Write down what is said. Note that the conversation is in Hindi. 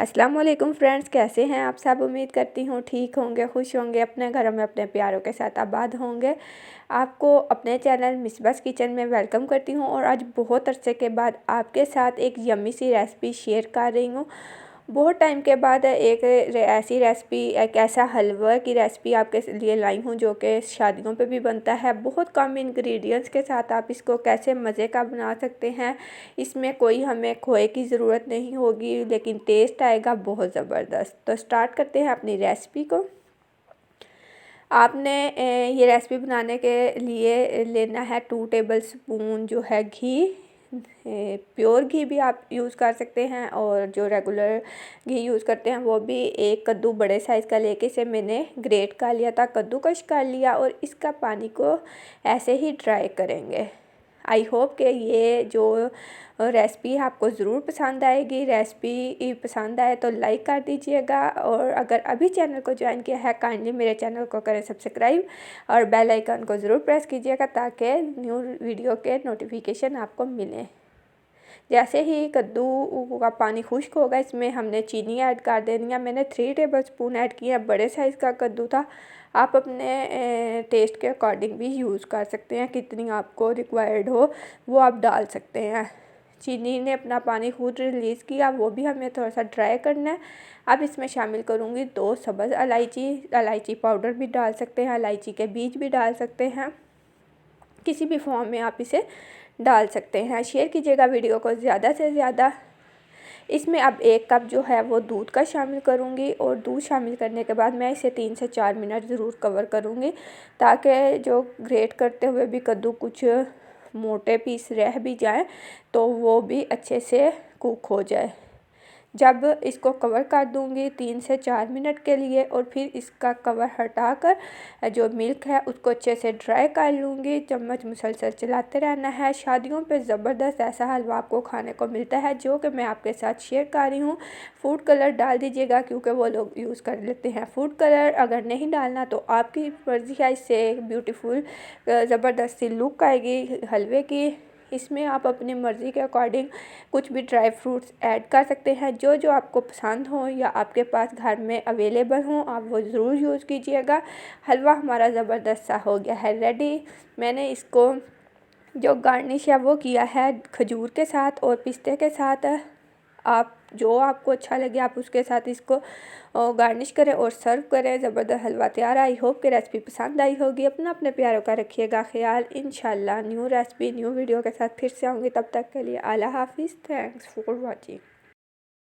अस्सलाम वालेकुम फ्रेंड्स, कैसे हैं आप सब। उम्मीद करती हूँ ठीक होंगे, खुश होंगे, अपने घरों में अपने प्यारों के साथ आबाद होंगे। आपको अपने चैनल मिसबास किचन में वेलकम करती हूँ और आज बहुत अरसे के बाद आपके साथ एक यम्मी सी रेसिपी शेयर कर रही हूँ। बहुत टाइम के बाद एक ऐसी रेसिपी, एक ऐसा हलवा की रेसिपी आपके लिए लाई हूँ जो कि शादियों पे भी बनता है। बहुत कम इंग्रेडिएंट्स के साथ आप इसको कैसे मज़े का बना सकते हैं। इसमें कोई हमें खोए की ज़रूरत नहीं होगी, लेकिन टेस्ट आएगा बहुत ज़बरदस्त। तो स्टार्ट करते हैं अपनी रेसिपी को। आपने ये रेसिपी बनाने के लिए लेना है 2 टेबल स्पून जो है घी। प्योर घी भी आप यूज़ कर सकते हैं और जो रेगुलर घी यूज़ करते हैं वो भी। एक कद्दू बड़े साइज़ का लेके इसे मैंने ग्रेट कर लिया था, कद्दूकश कर लिया और इसका पानी को ऐसे ही ड्राई करेंगे। आई होप कि ये जो रेसिपी है आपको ज़रूर पसंद आएगी। रेसिपी पसंद आए तो लाइक कर दीजिएगा और अगर अभी चैनल को ज्वाइन किया है काइंडली मेरे चैनल को करें सब्सक्राइब और बेल आइकन को ज़रूर प्रेस कीजिएगा ताकि न्यू वीडियो के नोटिफिकेशन आपको मिलें। जैसे ही कद्दू का पानी खुश्क होगा इसमें हमने चीनी ऐड कर देनी है। मैंने 3 टेबल स्पून ऐड किया, बड़े साइज़ का कद्दू था। आप अपने टेस्ट के अकॉर्डिंग भी यूज़ कर सकते हैं, कितनी आपको रिक्वायर्ड हो वो आप डाल सकते हैं। चीनी ने अपना पानी खुद रिलीज़ किया, वो भी हमें थोड़ा सा ड्राई करना है। अब इसमें शामिल करूँगी 2 सब्ज़ इलायची। इलायची पाउडर भी डाल सकते हैं, इलायची के बीज भी डाल सकते हैं, किसी भी फॉर्म में आप इसे डाल सकते हैं। शेयर कीजिएगा वीडियो को ज़्यादा से ज़्यादा। इसमें अब 1 कप जो है वो दूध का शामिल करूँगी और दूध शामिल करने के बाद मैं इसे 3 से 4 मिनट ज़रूर कवर करूँगी ताकि जो ग्रेट करते हुए भी कद्दू कुछ मोटे पीस रह भी जाए तो वो भी अच्छे से कुक हो जाए। जब इसको कवर कर दूंगी 3 से 4 मिनट के लिए और फिर इसका कवर हटाकर जो मिल्क है उसको अच्छे से ड्राई कर लूँगी। चम्मच मुसलसल चलाते रहना है। शादियों पे ज़बरदस्त ऐसा हलवा आपको खाने को मिलता है जो कि मैं आपके साथ शेयर कर रही हूँ। फूड कलर डाल दीजिएगा क्योंकि वो लोग यूज़ कर लेते हैं फूड कलर। अगर नहीं डालना तो आपकी मर्ज़ी है। इससे ब्यूटीफुल ज़बरदस्त सी लुक आएगी हलवे की। इसमें आप अपनी मर्ज़ी के अकॉर्डिंग कुछ भी ड्राई फ्रूट्स ऐड कर सकते हैं, जो जो आपको पसंद हो या आपके पास घर में अवेलेबल हो आप वो ज़रूर यूज़ कीजिएगा। हलवा हमारा ज़बरदस्त सा हो गया है रेडी। मैंने इसको जो गार्निश है वो किया है खजूर के साथ और पिस्ते के साथ। आप जो आपको अच्छा लगे आप उसके साथ इसको गार्निश करें और सर्व करें। ज़बरदस्त हलवा तैयार। आई होप कि रेसिपी पसंद आई होगी। अपने प्यारों का रखिएगा ख्याल। इंशाल्लाह न्यू रेसिपी न्यू वीडियो के साथ फिर से आऊँगी। तब तक के लिए अल्लाह हाफिज़। Thanks for watching.